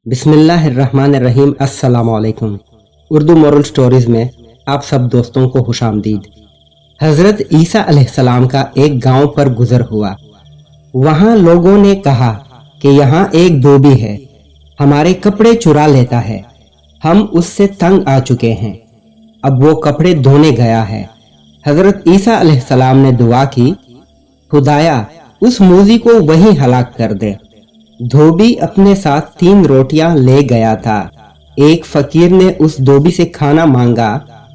बिस्मिल्लाहिर्रहमानिर्रहीम। अस्सलाम वालेकुम। उर्दू मॉरल स्टोरीज में आप सब दोस्तों को खुशामदीद। हजरत ईसा अलैहिस्सलाम का एक गांव पर गुजर हुआ। वहां लोगों ने कहा कि यहाँ एक धोबी है, हमारे कपड़े चुरा लेता है, हम उससे तंग आ चुके हैं, अब वो कपड़े धोने गया है। हजरत ईसा अलैहिस्सलाम ने दुआ की, खुदाया उस मूजी को वहीं हलाक कर दे। धोबी अपने साथ 3 रोटियां ले गया था। एक फकीर ने उस धोबी से खाना मांगा।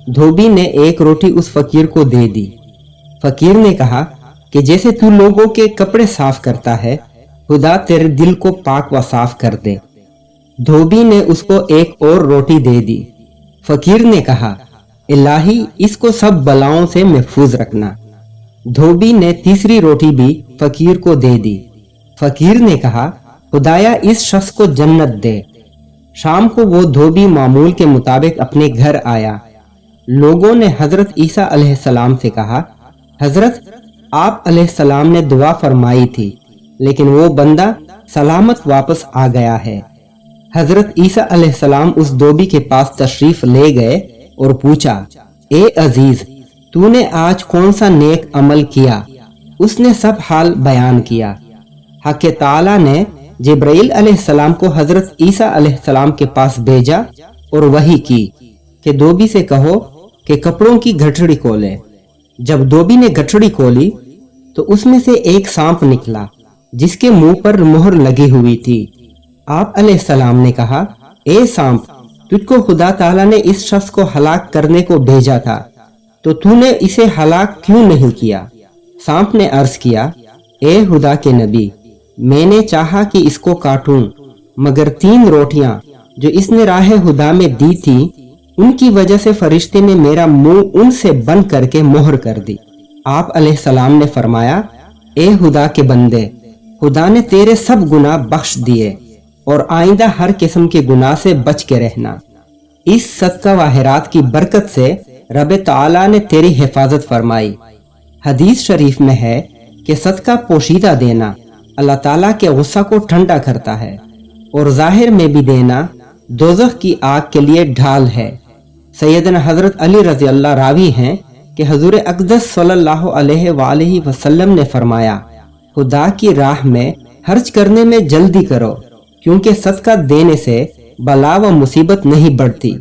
धोबी ने 1 रोटी उस फकीर को दे दी। फकीर ने कहा कि जैसे तू लोगों के कपड़े साफ करता है, खुदा तेरे दिल को पाक व साफ कर दे। धोबी ने उसको 1 और रोटी दे दी। फकीर ने कहा, इलाही इसको सब बलाओं से महफूज रखना। धोबी ने तीसरी रोटी भी फकीर को दे दी। फकीर ने कहा, खुदाया इस शख्स को जन्नत दे। शाम को वो धोबी मामूल के मुताबिक अपने घर आया। लोगों ने हजरत ईसा अलैहिस्सलाम से कहा, हजरत आप अलैहिस्सलाम ने दुआ फरमाई थी, लेकिन वो बंदा सलामत वापस आ गया है। हजरत ईसा अलैहिस्सलाम उस धोबी के पास तशरीफ ले गए और पूछा, ए अजीज, तूने आज कौन सा नेक अमल किया? उसने सब हाल बयान किया। हक ताला ने जिब्राइल अलैहिस्सलाम को हजरत ईसा अलैहिस्सलाम के पास भेजा और वही की कि धोबी से कहो कि कपड़ों की गठड़ी खोले। जब धोबी ने गठड़ी खोली तो उसमें से एक सांप निकला जिसके मुंह पर मोहर लगी हुई थी। आप अलैहिस्सलाम ने कहा, ए सांप, तुझको खुदा ताला ने इस शख्स को हलाक करने को भेजा था, तो तूने इसे हलाक क्यों नहीं किया? सांप ने अर्ज किया, ए खुदा के नबी, मैंने चाहा कि इसको काटूं, मगर 3 रोटियां जो इसने राह खुदा में दी थी, उनकी वजह से फरिश्ते ने मेरा मुंह उनसे बंद करके मोहर कर दी। आप अलैहिस्सलाम ने फरमाया, ए खुदा के बंदे, खुदा ने तेरे सब गुनाह बख्श दिए और आइंदा हर किस्म के गुनाह से बच के रहना। इस सदका व खैरात की बरकत से रब ताला ने तेरी हिफाजत फरमाई। हदीस शरीफ में है कि सदका पोशीदा देना अल्लाह ताला के गुस्सा को ठंडा करता है और जाहिर में भी देना दोज़ख की आग के लिए ढाल है। सैयदना हजरत अली रज़ी अल्लाह रावी हैं कि हुज़ूर अक़दस सल्लल्लाहु अलैहि वसल्लम ने फरमाया, खुदा की राह में खर्च करने में जल्दी करो, क्योंकि सदका देने से बला व मुसीबत नहीं बढ़ती।